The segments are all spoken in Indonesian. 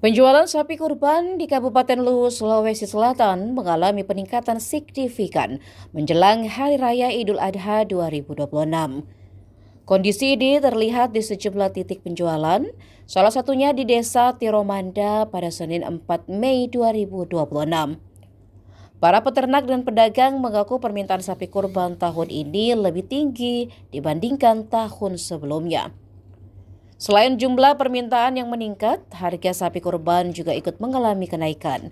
Penjualan sapi kurban di Kabupaten Luwu, Sulawesi Selatan mengalami peningkatan signifikan menjelang Hari Raya Idul Adha 2026. Kondisi ini terlihat di sejumlah titik penjualan, salah satunya di Desa Tiromanda pada Senin 4 Mei 2026. Para peternak dan pedagang mengaku permintaan sapi kurban tahun ini lebih tinggi dibandingkan tahun sebelumnya. Selain jumlah permintaan yang meningkat, harga sapi kurban juga ikut mengalami kenaikan.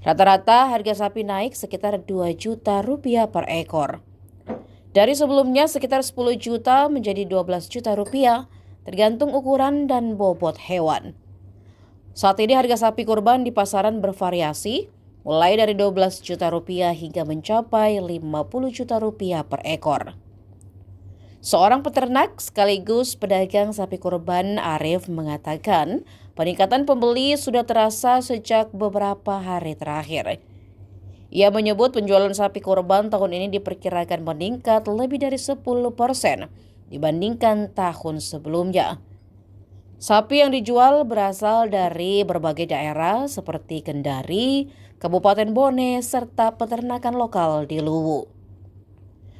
Rata-rata harga sapi naik sekitar 2 juta rupiah per ekor. Dari sebelumnya sekitar 10 juta menjadi 12 juta rupiah, tergantung ukuran dan bobot hewan. Saat ini harga sapi kurban di pasaran bervariasi, mulai dari 12 juta rupiah hingga mencapai 50 juta rupiah per ekor. Seorang peternak sekaligus pedagang sapi kurban Arif mengatakan peningkatan pembeli sudah terasa sejak beberapa hari terakhir. Ia menyebut penjualan sapi kurban tahun ini diperkirakan meningkat lebih dari 10% dibandingkan tahun sebelumnya. Sapi yang dijual berasal dari berbagai daerah seperti Kendari, Kabupaten Bone, serta peternakan lokal di Luwu.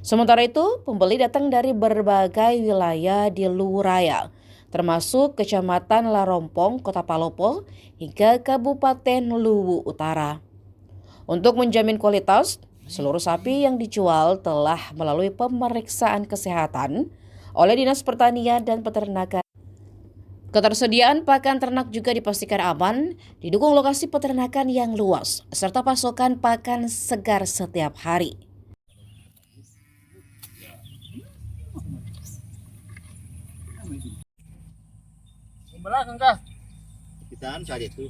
Sementara itu, pembeli datang dari berbagai wilayah di Luwu Raya, termasuk Kecamatan Larompong, Kota Palopo, hingga Kabupaten Luwu Utara. Untuk menjamin kualitas, seluruh sapi yang dijual telah melalui pemeriksaan kesehatan oleh Dinas Pertanian dan Peternakan. Ketersediaan pakan ternak juga dipastikan aman, didukung lokasi peternakan yang luas, serta pasokan pakan segar setiap hari. Belakang kah? Kitaan saja itu.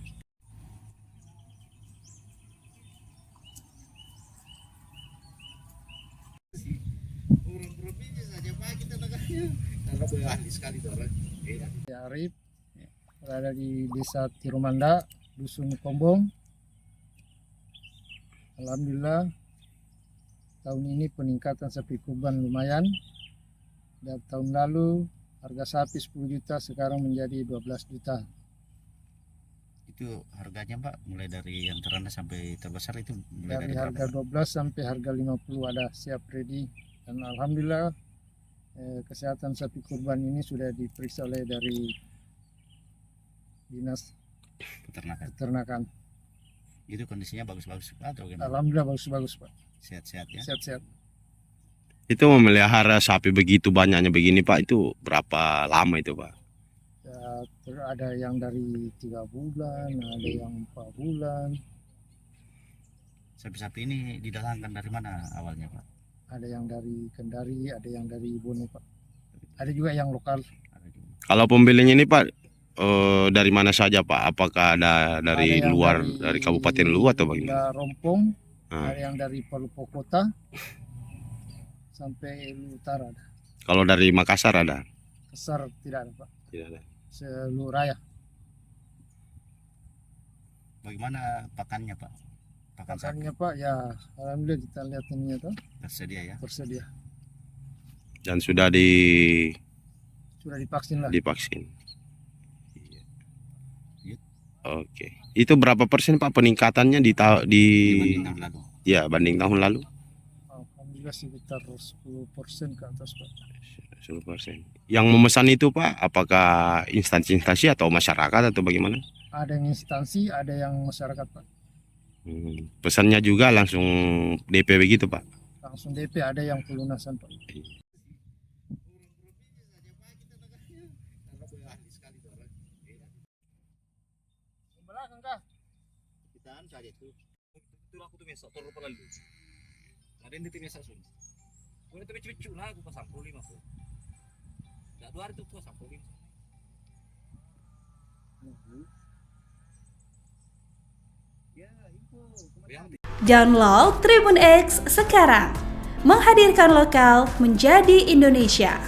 Orang provinsi saja Pak kita negara. Karena berahli sekali orang. Arif berada di Desa Tiromanda, Dusun Kombong. Alhamdulillah tahun ini peningkatan sapi kurban lumayan. Dan tahun lalu harga sapi 10 juta sekarang menjadi 12 juta. Itu harganya Pak mulai dari yang terendah sampai terbesar itu mulai Dari dari harga 12 sampai harga 50 ada siap ready. Dan alhamdulillah kesehatan sapi kurban ini sudah diperiksa oleh dari Dinas Peternakan. Itu kondisinya bagus-bagus Pak atau gimana? Alhamdulillah bagus-bagus Pak. Sehat-sehat ya. Sehat-sehat. Itu memelihara sapi begitu banyaknya begini Pak, itu berapa lama itu Pak? Ya, ada yang dari 3 bulan, ada yang 4 bulan, Sapi-sapi ini didatangkan dari mana awalnya Pak? ada yang dari Kendari, ada yang dari Bone Pak. Ada juga yang lokal. Ada juga. Kalau pembelinya ini Pak, dari mana saja Pak? Apakah ada dari Ada yang luar, dari Kabupaten Luwu atau bagaimana? Rompong, Nah, ada yang dari Palopo Kota sampai Luwu Utara ada. kalau dari Makassar ada? Besar tidak ada Pak. Tidak ada. Seluruh raya. Bagaimana pakannya Pak? Pakan sapi Pakannya Pak ya alhamdulillah kita lihat ini tuh tersedia ya. tersedia. Dan sudah Sudah divaksin lah. divaksin. Iya. Oke. Itu berapa persen Pak peningkatannya Dibanding tahun lalu. ya banding tahun lalu? Alhamdulillah sekitar 10% ke atas Pak. 10%. Yang memesan itu Pak, apakah instansi-instansi atau masyarakat atau bagaimana? Ada yang instansi, ada yang masyarakat Pak. Pesannya juga langsung DP begitu Pak? Langsung DP, ada yang pelunasan Pak. Belakang kah? Kitaan saja itu. Itu aku tuh besok turun lalu. Ada yang ditimnya sasun. Boleh tuh cucu lah aku pasang 5 aku. Enggak 2 hari tuh aku pasang 5. Ya, info. Download Tribun X sekarang. Menghadirkan lokal menjadi Indonesia.